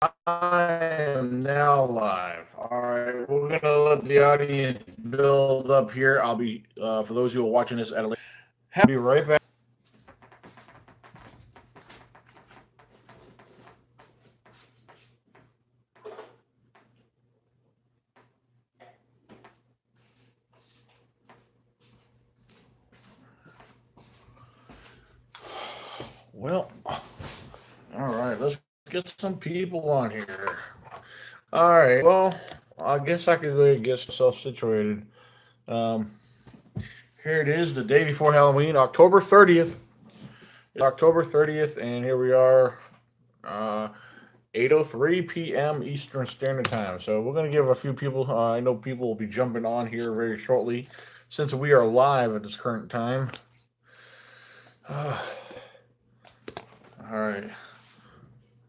I am now live. All right, we're gonna let the audience build up here. I'll be for those who are watching this at a later. I'll be right back. Well, all right, let's get some people on here. All right, well, I guess I could go ahead and get myself situated. Um, Here it is, the day before Halloween, October 30th. It's October 30th, and here we are. 8:03 p.m. Eastern Standard Time. So we're going to give a few people. I know people will be jumping on here very shortly, since we are live at this current time. Uh, all right.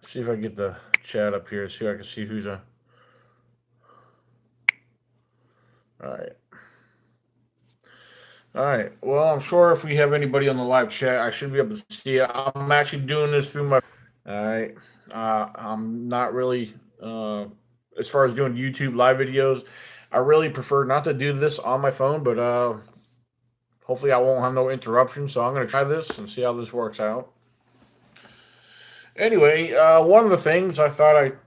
See if I can get the chat up here. See if I can see who's a. All right. All right. Well, I'm sure if we have anybody on the live chat, I should be able to see it. I'm actually doing this through my. All right. I'm not really, as far as doing YouTube live videos, I really prefer not to do this on my phone, but hopefully I won't have no interruptions. So I'm going to try this and see how this works out. Anyway, one of the things I thought I'd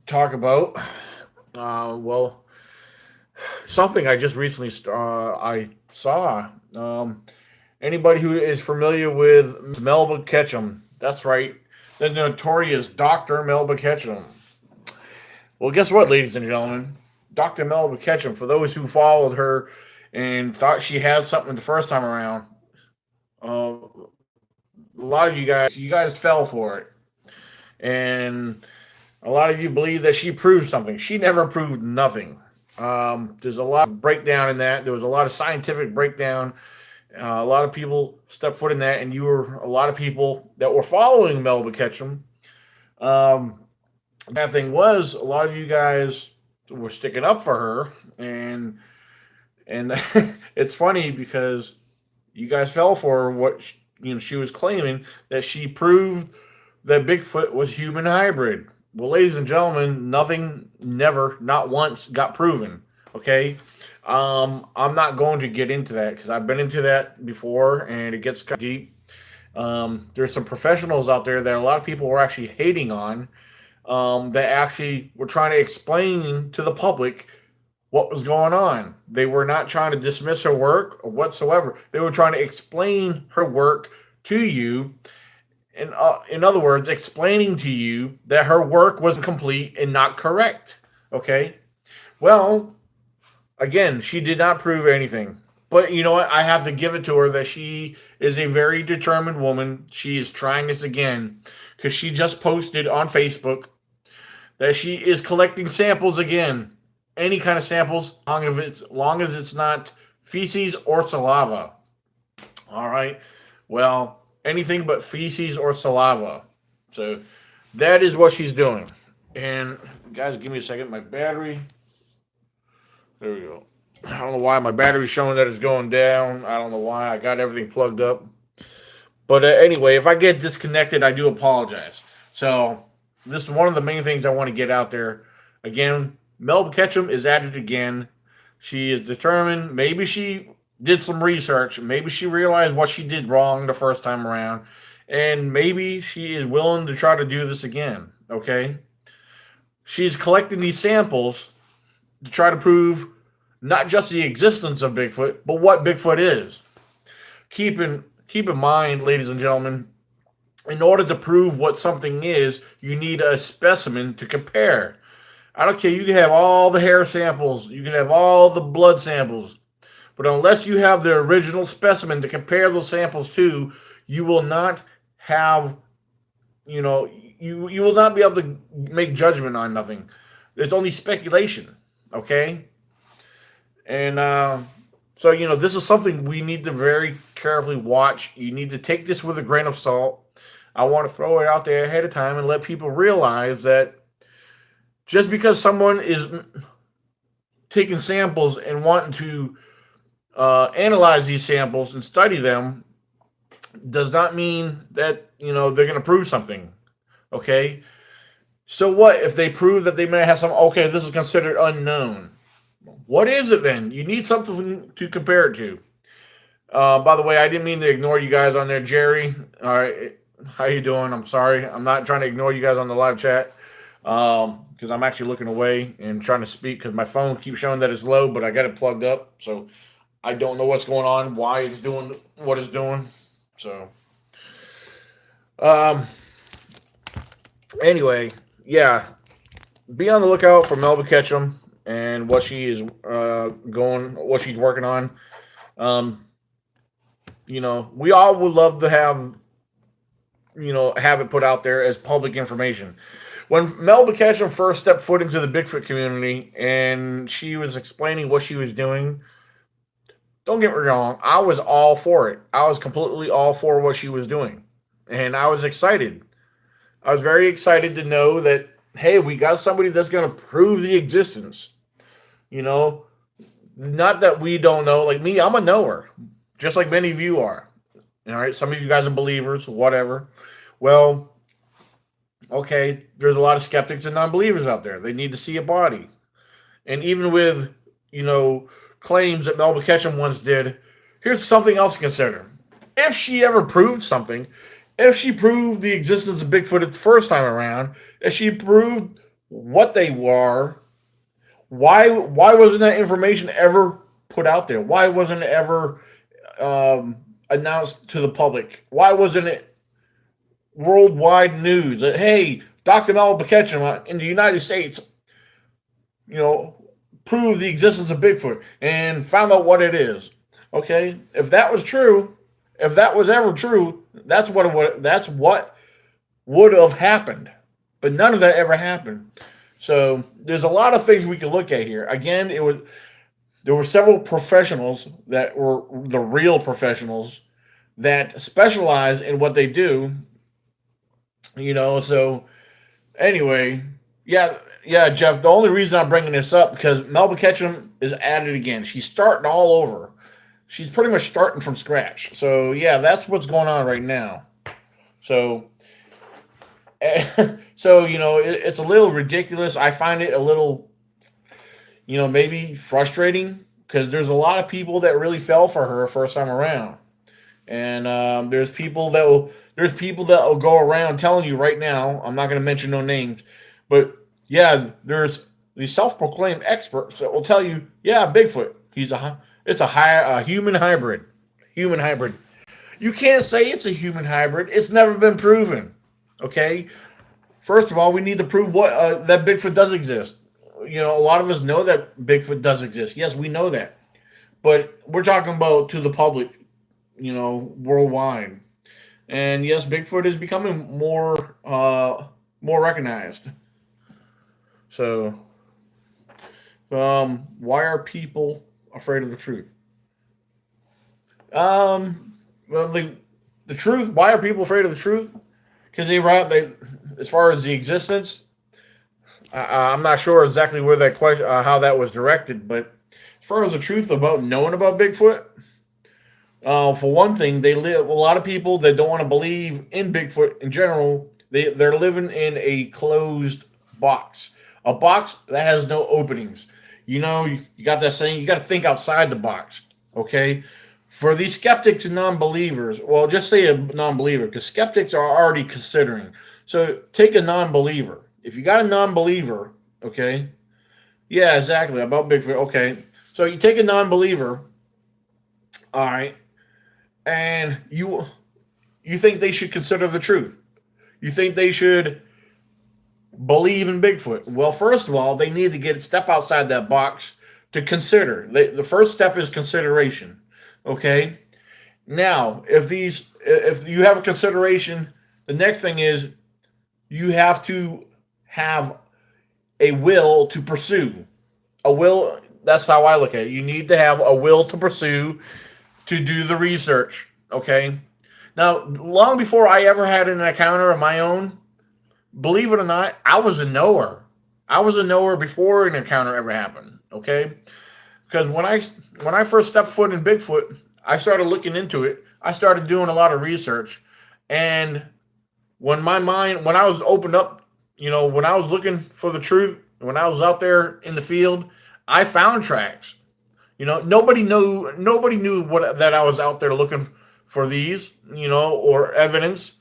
talk about, well, something I just recently I saw. Anybody who is familiar with Melba Ketchum, that's right, the notorious Dr. Melba Ketchum. Well, guess what, ladies and gentlemen? Dr. Melba Ketchum, for those who followed her and thought she had something the first time around, a lot of you guys fell for it. And a lot of you believe that she proved something. She never proved nothing. There's a lot of breakdown in that. There was a lot of scientific breakdown. A lot of people stepped foot in that, and you were a lot of people that were following Melba Ketchum. Um, Bad thing was, a lot of you guys were sticking up for her, and it's funny because you guys fell for what she was claiming that she proved that Bigfoot was human hybrid. Well, ladies and gentlemen, nothing, never, not once got proven. Okay, I'm not going to get into that because I've been into that before, and it gets kind of deep. There's some professionals out there that a lot of people were actually hating on, that actually were trying to explain to the public what was going on. They were not trying to dismiss her work or whatsoever. They were trying to explain her work to you. In other words, explaining to you that her work was complete and not correct. Okay? Well, again, she did not prove anything. But you know what? I have to give it to her that she is a very determined woman. She is trying this again because she just posted on Facebook that she is collecting samples again. Any kind of samples, long as it's not feces or saliva. All right. Well, anything but feces or saliva. So that is what she's doing. And guys, give me a second. My battery. There we go. I don't know why my battery's showing that it's going down. I don't know why. I got everything plugged up. But anyway, if I get disconnected, I do apologize. So this is one of the main things I want to get out there. Again, Melba Ketchum is at it again. She is determined. Maybe she did some research. Maybe she realized what she did wrong the first time around. And maybe she is willing to try to do this again. Okay? She's collecting these samples to try to prove not just the existence of Bigfoot, but what Bigfoot is. Keep in mind, ladies and gentlemen, in order to prove what something is, you need a specimen to compare. I don't care. You can have all the hair samples. You can have all the blood samples. But unless you have the original specimen to compare those samples to, you will not have, you will not be able to make judgment on nothing. It's only speculation. Okay? And so, this is something we need to very carefully watch. You need to take this with a grain of salt. I want to throw it out there ahead of time and let people realize that just because someone is taking samples and wanting to analyze these samples and study them does not mean that, they're going to prove something. Okay? So what if they prove that they may have some? Okay, this is considered unknown. What is it then? You need something to compare it to. By the way, I didn't mean to ignore you guys on there, Jerry. All right, how you doing? I'm sorry. I'm not trying to ignore you guys on the live chat because I'm actually looking away and trying to speak because my phone keeps showing that it's low, but I got it plugged up, so I don't know what's going on, why it's doing what it's doing. So, um, anyway, yeah, be on the lookout for Melba Ketchum and what she is what she's working on. Um, we all would love to have have it put out there as public information. When Melba Ketchum first stepped foot into the Bigfoot community and she was explaining what she was doing, don't get me wrong, I was all for it. I was completely all for what she was doing. And I was excited. I was very excited to know that, hey, we got somebody that's going to prove the existence. Not that we don't know. Like me, I'm a knower, just like many of you are. All right, some of you guys are believers, whatever. Well, okay, there's a lot of skeptics and non-believers out there. They need to see a body. And even with, claims that Melba Ketchum once did, here's something else to consider. If she ever proved something, if she proved the existence of Bigfoot the first time around, if she proved what they were, why wasn't that information ever put out there? Why wasn't it ever announced to the public? Why wasn't it worldwide news that, hey, Dr. Melba Ketchum in the United States, proved the existence of Bigfoot and found out what it is? Okay, if that was true, if that was ever true, that's what would have happened. But none of that ever happened. So there's a lot of things we can look at here. Again, there were several professionals that were the real professionals that specialize in what they do. So anyway, yeah, Jeff, the only reason I'm bringing this up because Melba Ketchum is at it again. She's starting all over. She's pretty much starting from scratch. So yeah, that's what's going on right now. So it's a little ridiculous. I find it a little, maybe frustrating because there's a lot of people that really fell for her first time around, and there's people that will go around telling you right now. I'm not going to mention no names, but yeah, there's these self-proclaimed experts that will tell you, yeah, Bigfoot. It's a human hybrid. Human hybrid. You can't say it's a human hybrid. It's never been proven. Okay. First of all, we need to prove that Bigfoot does exist. A lot of us know that Bigfoot does exist. Yes, we know that. But we're talking about to the public, worldwide. And yes, Bigfoot is becoming more recognized. So, why are people afraid of the truth? Well, the truth. Why are people afraid of the truth? Because as far as the existence, I'm not sure exactly where that question, how that was directed. But as far as the truth about knowing about Bigfoot, for one thing, a lot of people that don't want to believe in Bigfoot in general, they're living in a closed box, a box that has no openings. You got that saying, you got to think outside the box. Okay. For these skeptics and non-believers, well, just say a non-believer because skeptics are already considering. So take a non-believer. If you got a non-believer, okay, yeah, exactly, about Bigfoot, okay. So you take a non-believer, all right, and you think they should consider the truth. You think they should believe in Bigfoot. Well, first of all, they need to step outside that box to consider. The first step is consideration. Okay. Now, if you have a consideration, the next thing is you have to have a will to pursue. A will, that's how I look at it. You need to have a will to pursue, to do the research. Okay. Now, long before I ever had an encounter of my own, believe it or not, I was a knower. I was a knower before an encounter ever happened. Okay. Because when I first stepped foot in Bigfoot, I started looking into it. I started doing a lot of research. And when I was opened up when I was looking for the truth, when I was out there in the field, I found tracks. Nobody knew what that I was out there looking for these, or evidence,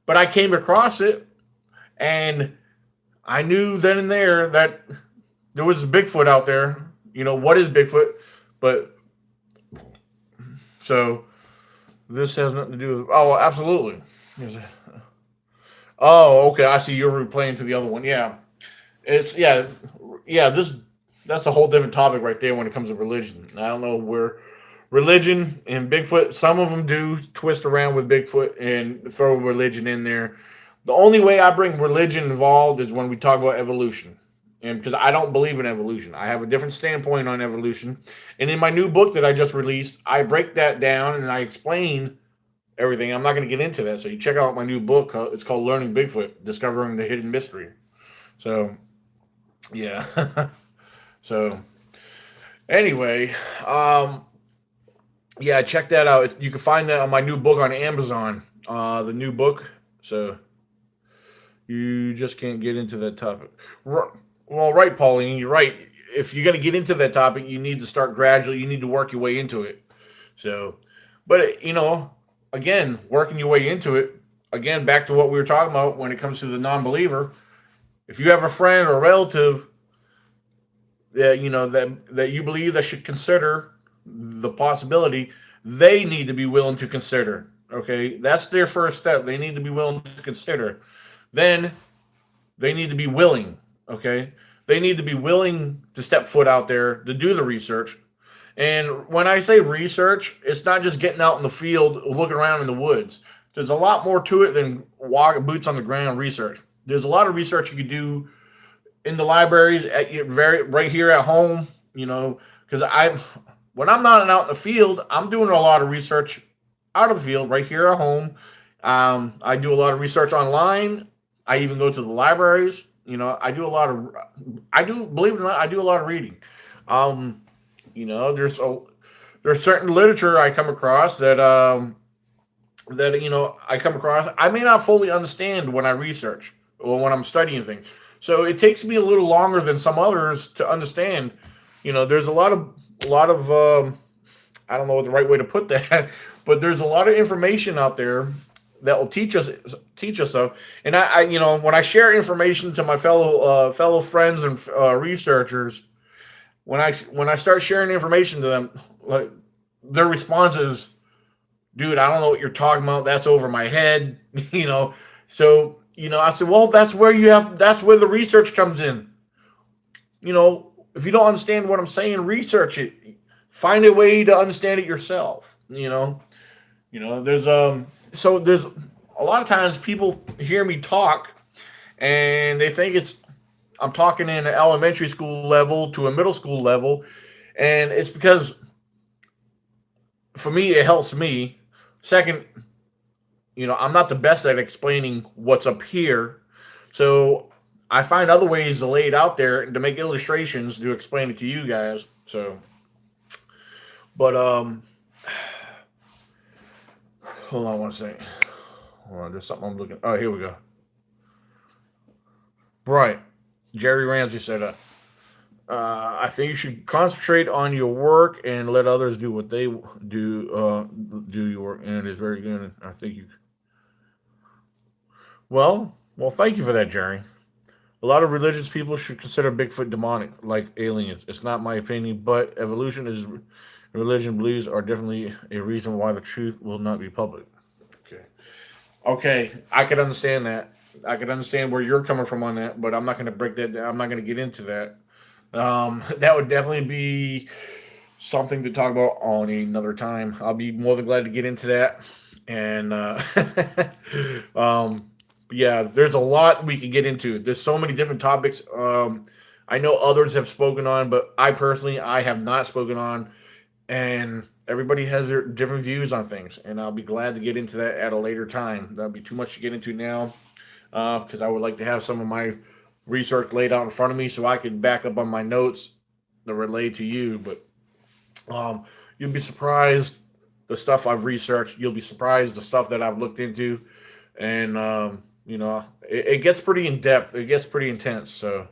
but I came across it, and I knew then and there that there was Bigfoot out there. What is Bigfoot? But so this has nothing to do with. Oh, absolutely. Oh, okay. I see you're replaying to the other one. Yeah, it's yeah. That's a whole different topic right there when it comes to religion. I don't know where religion and Bigfoot. Some of them do twist around with Bigfoot and throw religion in there. The only way I bring religion involved is when we talk about evolution. And because I don't believe in evolution, I have a different standpoint on evolution. And in my new book that I just released, I break that down and I explain everything. I'm not going to get into that. So you check out my new book. It's called Learning Bigfoot, Discovering the Hidden Mystery. So, yeah. So, anyway, yeah, check that out. You can find that on my new book on Amazon. The new book. So, you just can't get into that topic. Well, right, Pauline, you're right. If you're going to get into that topic, you need to start gradually. You need to work your way into it. So, but again, working your way into it. Again, back to what we were talking about when it comes to the non-believer. If you have a friend or a relative that that you believe that should consider the possibility, they need to be willing to consider. Okay, that's their first step. They need to be willing to consider. Then they need to be willing. Okay, they need to be willing to step foot out there to do the research. And when I say research, it's not just getting out in the field, looking around in the woods. There's a lot more to it than boots on the ground research. There's a lot of research you could do in the libraries right here at home. Because when I'm not out in the field, I'm doing a lot of research out of the field right here at home. I do a lot of research online. I even go to the libraries. Believe it or not, I do a lot of reading. There's certain literature I come across that I come across. I may not fully understand when I research or when I'm studying things. So it takes me a little longer than some others to understand. There's a lot of I don't know what the right way to put that, but there's a lot of information out there that will teach us stuff. And I when I share information to my fellow friends and researchers, when I start sharing information to them, like their response is, "Dude, I don't know what you're talking about. That's over my head." So I said, "Well, that's where the research comes in. If you don't understand what I'm saying, research it. Find a way to understand it yourself." There's there's a lot of times people hear me talk and they think I'm talking in an elementary school level to a middle school level, and it's because for me it helps me. Second, I'm not the best at explaining what's up here, so I find other ways to lay it out there and to make illustrations to explain it to you guys. So, but hold on one second. Hold on, there's something I'm looking. Oh, here we go. Right. Jerry Ramsey said, I think you should concentrate on your work and let others do what they do. Do your work, and it's very good. I think you. Well, thank you for that, Jerry. A lot of religious people should consider Bigfoot demonic, like aliens. It's not my opinion, but evolution is religion beliefs are definitely a reason why the truth will not be public. Okay. Okay, I could understand that. I could understand where you're coming from on that, but I'm not going to break that down. I'm not going to get into that. That would definitely be something to talk about on another time. I'll be more than glad to get into that. And yeah, there's a lot we can get into. There's so many different topics. I know others have spoken on, but I have not spoken on. And everybody has their different views on things, and I'll be glad to get into that at a later time. That'll be too much to get into now, because I would like to have some of my research laid out in front of me so I could back up on my notes to relay to you. But you'll be surprised the stuff I've researched. You'll be surprised the stuff that I've looked into, and It gets pretty in depth. It gets pretty intense. So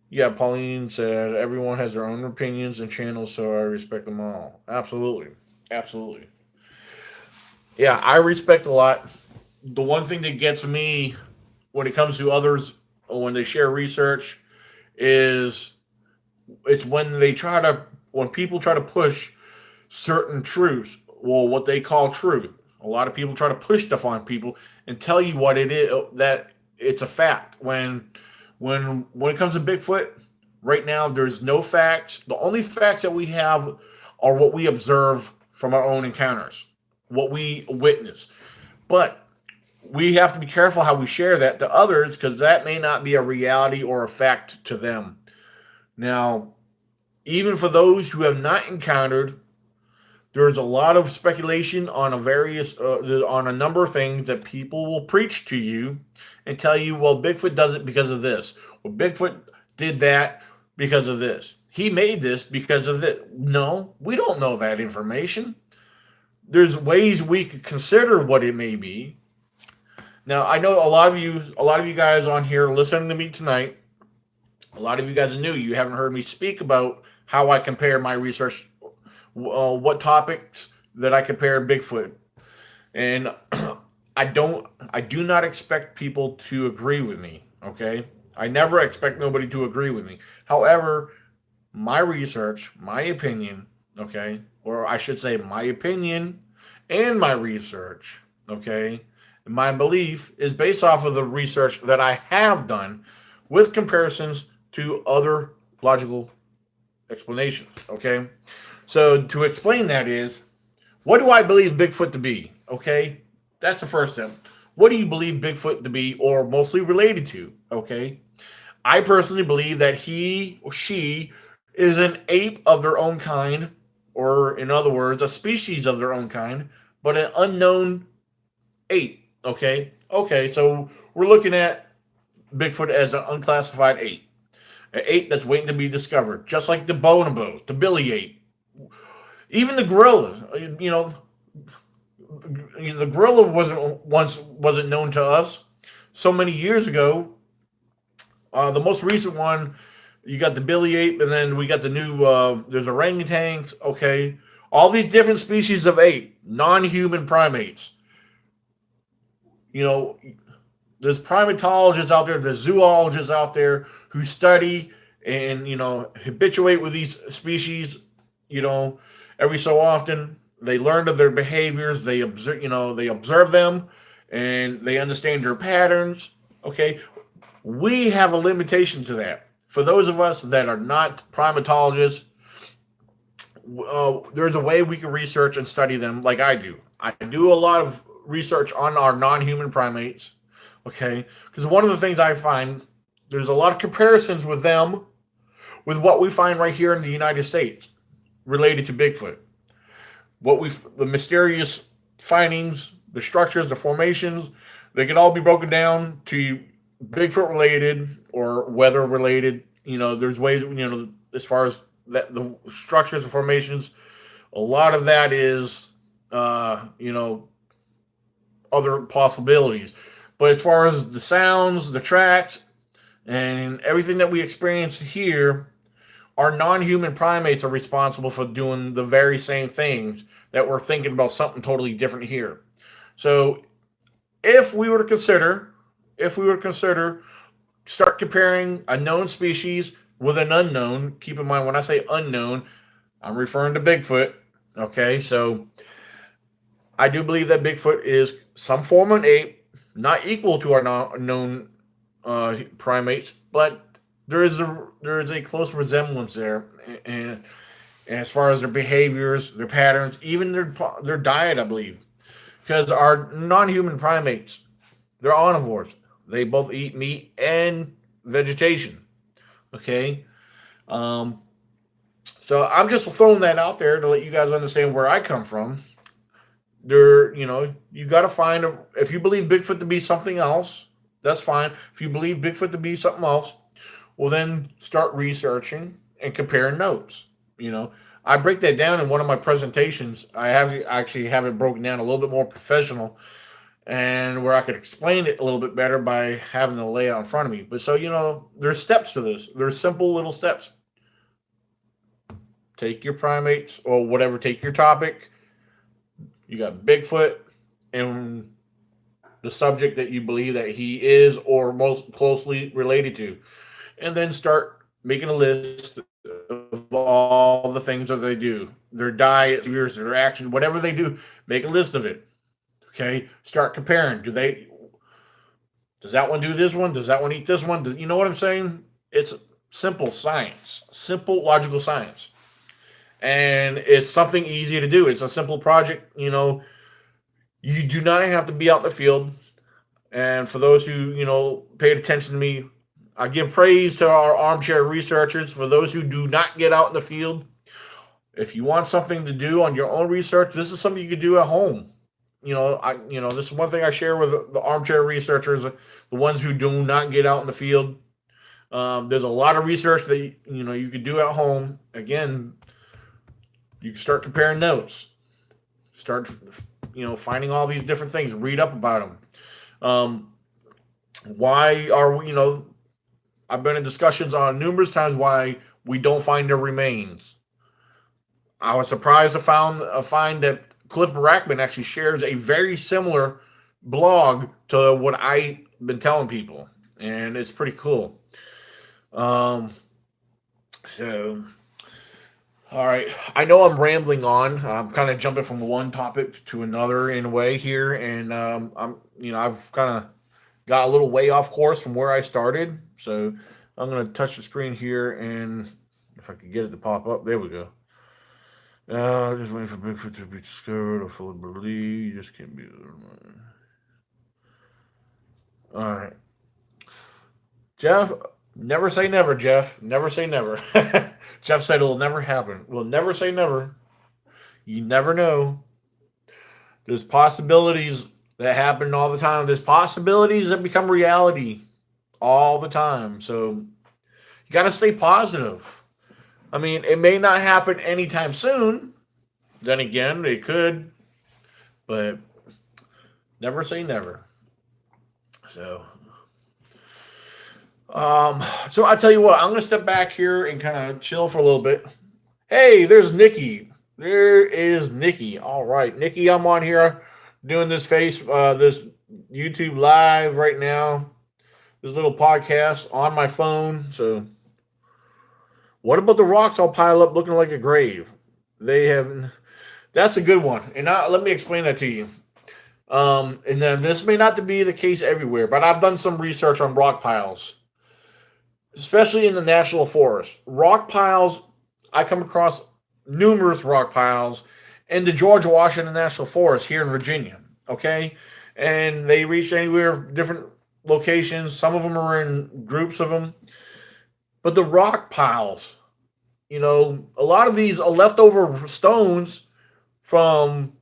yeah, Pauline said everyone has their own opinions and channels, so I respect them all. Absolutely, absolutely. Yeah, I respect a lot. The one thing that gets me when it comes to others when they share research is it's when people try to push certain truths, well, what they call truth. A lot of people try to push stuff on people and tell you what it is that it's a fact. When it comes to Bigfoot, right now there's no facts. The only facts that we have are what we observe from our own encounters, what we witness. But we have to be careful how we share that to others because that may not be a reality or a fact to them. Now, even for those who have not encountered, there's a lot of speculation on on a number of things that people will preach to you and tell you, well, Bigfoot does it because of this. Well, Bigfoot did that because of this. He made this because of it. No, we don't know that information. There's ways we could consider what it may be. Now, I know a lot of you guys on here listening to me tonight, a lot of you guys are new. You haven't heard me speak about how I compare my research, what topics that I compare Bigfoot, and I do not expect people to agree with me. Okay, I never expect nobody to agree with me. However, my research, my opinion, okay, or I should say my opinion and my research, okay, my belief is based off of the research that I have done with comparisons to other logical explanations, okay? So to explain that is, what do I believe Bigfoot to be, okay? That's the first step. What do you believe Bigfoot to be or mostly related to, okay? I personally believe that he or she is an ape of their own kind, or in other words, a species of their own kind, but an unknown ape. Okay, so we're looking at Bigfoot as an unclassified ape, an ape that's waiting to be discovered, just like the bonobo, the billy ape, even the gorilla. The gorilla wasn't known to us so many years ago. The most recent one, you got the billy ape, and then we got the new. There's orangutans. Okay, all these different species of ape, non-human primates. You know, there's primatologists out there, there's zoologists out there who study and habituate with these species. Every so often they learn of their behaviors. They observe them, and they understand their patterns. Okay, we have a limitation to that. For those of us that are not primatologists, there's a way we can research and study them like I do. I do a lot of research on our non-human primates, okay? Because one of the things I find, there's a lot of comparisons with them with what we find right here in the United States related to Bigfoot. The mysterious findings, the structures, the formations, they can all be broken down to Bigfoot related or weather related. There's ways, as far as that, the structures and formations, a lot of that is, other possibilities. But as far as the sounds, the tracks, and everything that we experience here, our non-human primates are responsible for doing the very same things that we're thinking about something totally different here. So if we were to consider, start comparing a known species with an unknown, keep in mind when I say unknown, I'm referring to Bigfoot. Okay, so I do believe that Bigfoot is some form of ape, not equal to our known primates, but there is a close resemblance there, and as far as their behaviors, their patterns, even their diet, I believe, because our non-human primates, they're omnivores. They both eat meat and vegetation. Okay, so I'm just throwing that out there to let you guys understand where I come from. You got to find if you believe Bigfoot to be something else, that's fine. If you believe Bigfoot to be something else, well, then start researching and comparing notes. I break that down in one of my presentations. I actually have it broken down a little bit more professional, and where I could explain it a little bit better by having the layout in front of me. But so there's steps to this. There's simple little steps. Take your primates or whatever. Take your topic. You got Bigfoot and the subject that you believe that he is or most closely related to, and then start making a list of all the things that they do, their diet, their actions, whatever they do. Make a list of it. Okay, start comparing. Does that one do this one? Does that one eat this one? You know what I'm saying? It's simple science, simple logical science, and it's something easy to do. It's a simple project. You do not have to be out in the field. And for those who paid attention to me, I give praise to our armchair researchers. For those who do not get out in the field, if you want something to do on your own research, this is something you can do at home. This is one thing I share with the armchair researchers, the ones who do not get out in the field. There's a lot of research that you could do at home. Again, you can start comparing notes, start finding all these different things, read up about them. Why are we? I've been in discussions on numerous times why we don't find their remains. I was surprised to find that Cliff Barackman actually shares a very similar blog to what I've been telling people, and it's pretty cool. So, all right, I know I'm rambling on. I'm kind of jumping from one topic to another in a way here, and I've kind of got a little way off course from where I started. So I'm going to touch the screen here, and if I could get it to pop up, there we go. Just waiting for Bigfoot to be discovered. I fully believe you just can't be there. All right, Jeff. Never say never, Jeff. Never say never. Jeff said it'll never happen. We'll never say never. You never know. There's possibilities that happen all the time. There's possibilities that become reality all the time. So you got to stay positive. I mean, it may not happen anytime soon. Then again, it could. But never say never. So I tell you what, I'm going to step back here and kind of chill for a little bit. Hey, there's Nikki. There is Nikki. All right, Nikki, I'm on here doing this this YouTube live right now. This little podcast on my phone. So what about the rocks all piled up looking like a grave? That's a good one. And now let me explain that to you. And then this may not be the case everywhere, but I've done some research on rock piles, especially in the national forest. Rock piles, I come across numerous rock piles in the George Washington National Forest here in Virginia, okay? And they reach anywhere, different locations. Some of them are in groups of them. But the rock piles, a lot of these are leftover stones from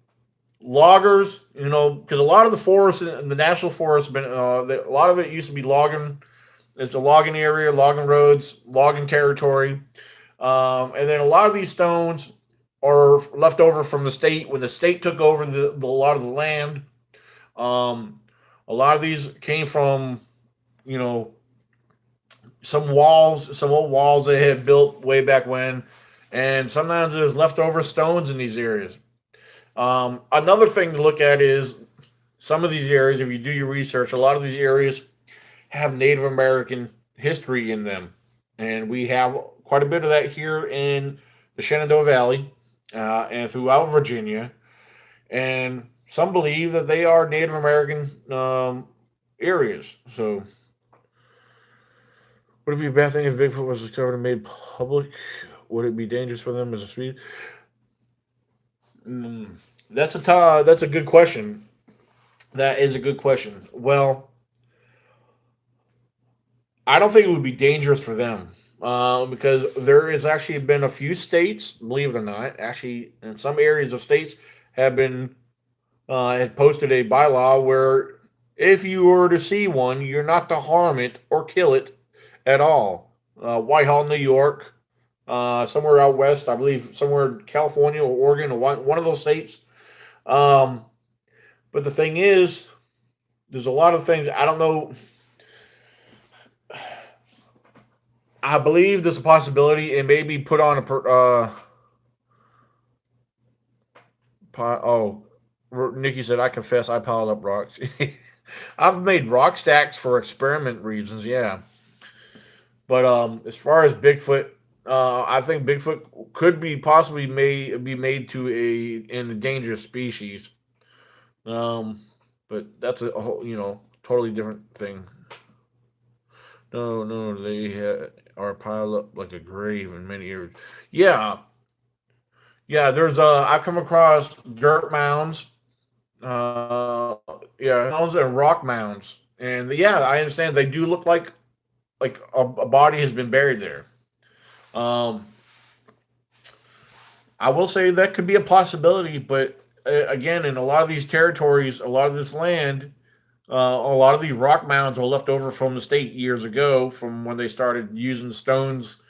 loggers, because a lot of the forest in the national forest, a lot of it used to be logging. It's a logging area, logging roads, logging territory. And then a lot of these stones are left over from the state when the state took over a lot of the land. A lot of these came from, some old walls they had built way back when. And sometimes there's leftover stones in these areas. Another thing to look at is some of these areas, if you do your research, a lot of these areas have Native American history in them. And we have quite a bit of that here in the Shenandoah Valley and throughout Virginia. And some believe that they are Native American areas. So would it be a bad thing if Bigfoot was discovered and made public? Would it be dangerous for them as a species? That's a good question. That is a good question. Well, I don't think it would be dangerous for them because there has actually been a few states, believe it or not, actually in some areas of states have been had posted a bylaw where if you were to see one, you're not to harm it or kill it at all. Whitehall, New York, somewhere out west, I believe, somewhere in California or Oregon or one of those states. Um, but the thing is, there's a lot of things I don't know. I believe there's a possibility it may be put on oh, Nikki said, I confess I piled up rocks. I've made rock stacks for experiment reasons, yeah. But as far as Bigfoot, I think Bigfoot could be possibly be made to an endangered species. Um, but that's a whole, totally different thing. No, no, they are piled up like a grave in many areas. Yeah, yeah. I've come across dirt mounds, yeah, mounds and rock mounds, and yeah, I understand they do look like a body has been buried there. Um, I will say that could be a possibility, but again, in a lot of these territories, a lot of this land, a lot of these rock mounds were left over from the state years ago, from when they started using stones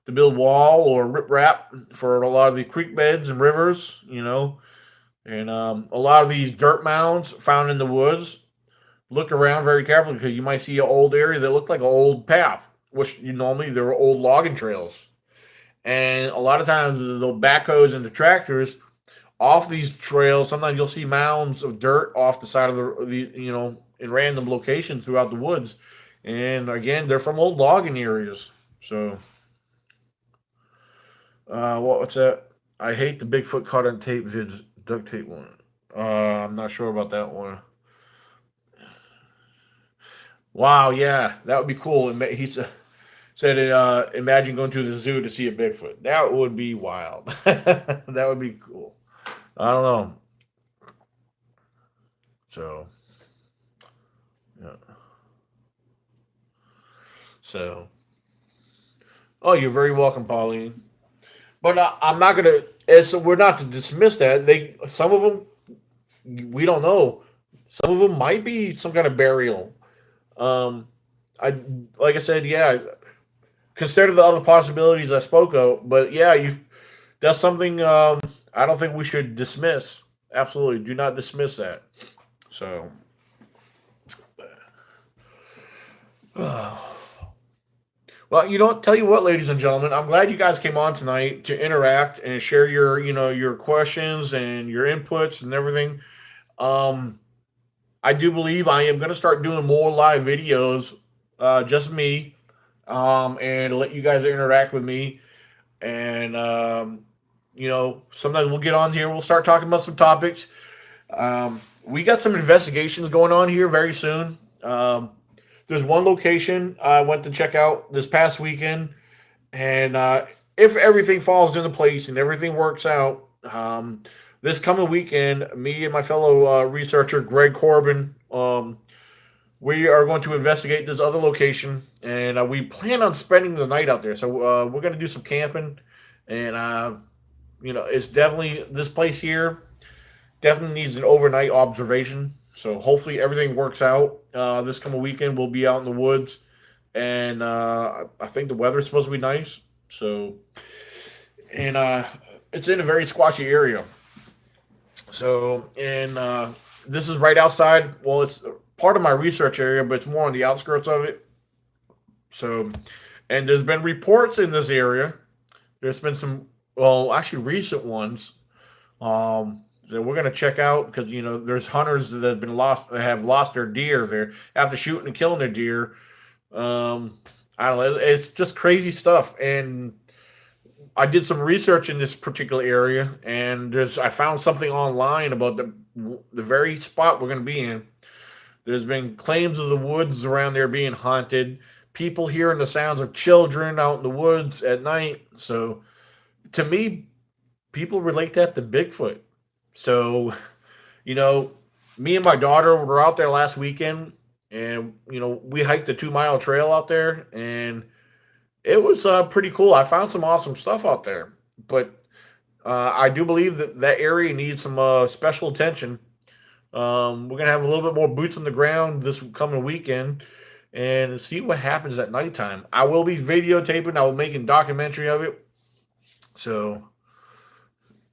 to build wall or riprap for a lot of the creek beds and rivers, and a lot of these dirt mounds found in the woods. Look around very carefully because you might see an old area that looked like an old path, which normally there were old logging trails. And a lot of times the backhoes and the tractors off these trails, sometimes you'll see mounds of dirt off the side of in random locations throughout the woods. And again, they're from old logging areas. So, what's that? I hate the Bigfoot caught on tape vids, duct tape one. I'm not sure about that one. Wow, yeah, that would be cool. Said, imagine going to the zoo to see a Bigfoot. That would be wild. That would be cool. I don't know. So, yeah. So, oh, you're very welcome, Pauline. But I'm not gonna. We're not to dismiss that. Some of them, we don't know. Some of them might be some kind of burial. Um, I like I said, yeah. Consider the other possibilities I spoke of, but yeah, that's something I don't think we should dismiss. Absolutely, do not dismiss that. So, well, tell you what, ladies and gentlemen, I'm glad you guys came on tonight to interact and share your questions and your inputs and everything. Um, I do believe I am going to start doing more live videos, just me, and let you guys interact with me. And sometimes we'll get on here, we'll start talking about some topics. We got some investigations going on here very soon. There's one location I went to check out this past weekend, and if everything falls into place and everything works out, this coming weekend, me and my fellow researcher Greg Corbin, we are going to investigate this other location, and we plan on spending the night out there. So we're going to do some camping, and it's definitely this place here definitely needs an overnight observation. So hopefully everything works out. This coming weekend we'll be out in the woods, and I think the weather's supposed to be nice. So, and it's in a very squatchy area. So, and this is right outside. Well, it's part of my research area, but it's more on the outskirts of it. So, and there's been reports in this area. There's been some, well, actually recent ones. That we're gonna check out because there's hunters that have lost their deer there after shooting and killing their deer. I don't know. It's just crazy stuff, and I did some research in this particular area, and I found something online about the very spot we're gonna be in. There's been claims of the woods around there being haunted. People hearing the sounds of children out in the woods at night. So, to me, people relate that to Bigfoot. So, you know, me and my daughter were out there last weekend, and we hiked the 2 mile trail out there, and it was pretty cool. I found some awesome stuff out there, but I do believe that area needs some special attention. We're gonna have a little bit more boots on the ground this coming weekend and see what happens at nighttime. I will be videotaping. I will make a documentary of it. So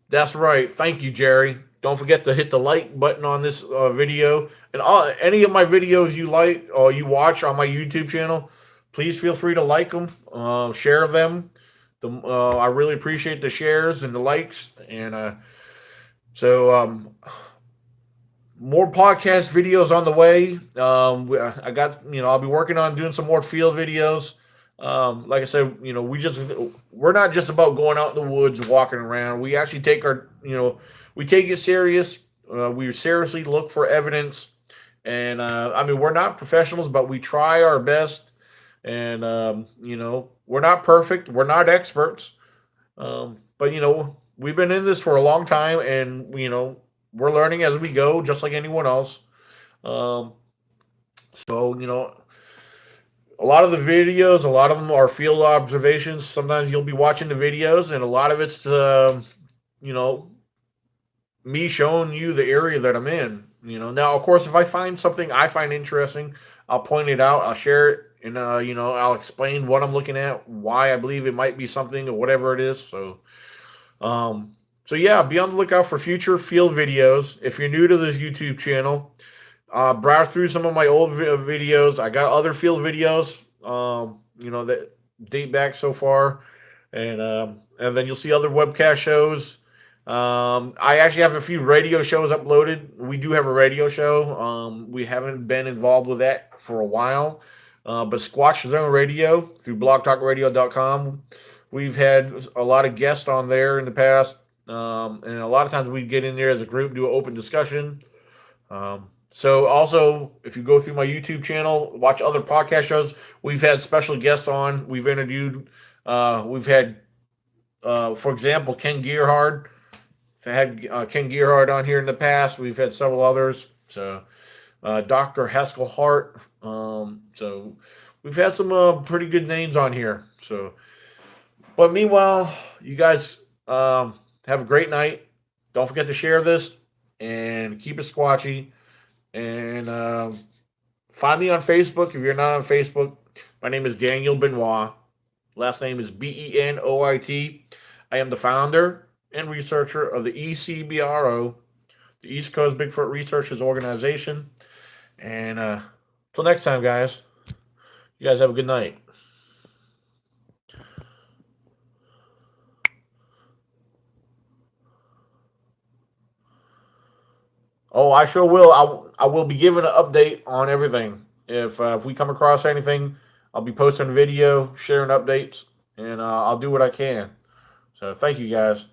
that's right. Thank you, Jerry. Don't forget to hit the like button on this video, and any of my videos you like or you watch on my YouTube channel. Please feel free to like them, share them. I really appreciate the shares and the likes, and so more podcast videos on the way. I got, I'll be working on doing some more field videos. Like I said, we're not just about going out in the woods walking around. We actually take we take it serious. We seriously look for evidence, and we're not professionals, but we try our best. And we're not perfect. We're not experts. But we've been in this for a long time, and we're learning as we go, just like anyone else. Um, so a lot of the videos, a lot of them are field observations. Sometimes you'll be watching the videos, and a lot of it's you know me showing you the area that I'm in. Now of course, if I find something I find interesting, I'll point it out. I'll share it, and I'll explain what I'm looking at, why I believe it might be something, or whatever it is. Um, so yeah, be on the lookout for future field videos. If you're new to this YouTube channel, browse through some of my old videos. I got other field videos, that date back so far, and then you'll see other webcast shows. I actually have a few radio shows uploaded. We do have a radio show. We haven't been involved with that for a while, but Squatch Zone Radio through blogtalkradio.com. We've had a lot of guests on there in the past, and a lot of times we get in there as a group, do an open discussion. So also, if you go through my YouTube channel, watch other podcast shows, we've had special guests on. We've interviewed, we've had, for example, Ken Gearhard. I had Ken Gearhard on here in the past. We've had several others. So Dr. Haskell Hart. So we've had some pretty good names on here. So, but meanwhile, you guys have a great night. Don't forget to share this and keep it squatchy. And find me on Facebook if you're not on Facebook. My name is Daniel Benoit. Last name is Benoit. I am the founder and researcher of the ECBRO, the East Coast Bigfoot Researchers Organization. And till next time, guys, you guys have a good night. Oh, I sure will. I will be giving an update on everything. If we come across anything, I'll be posting a video, sharing updates, and I'll do what I can. So thank you, guys.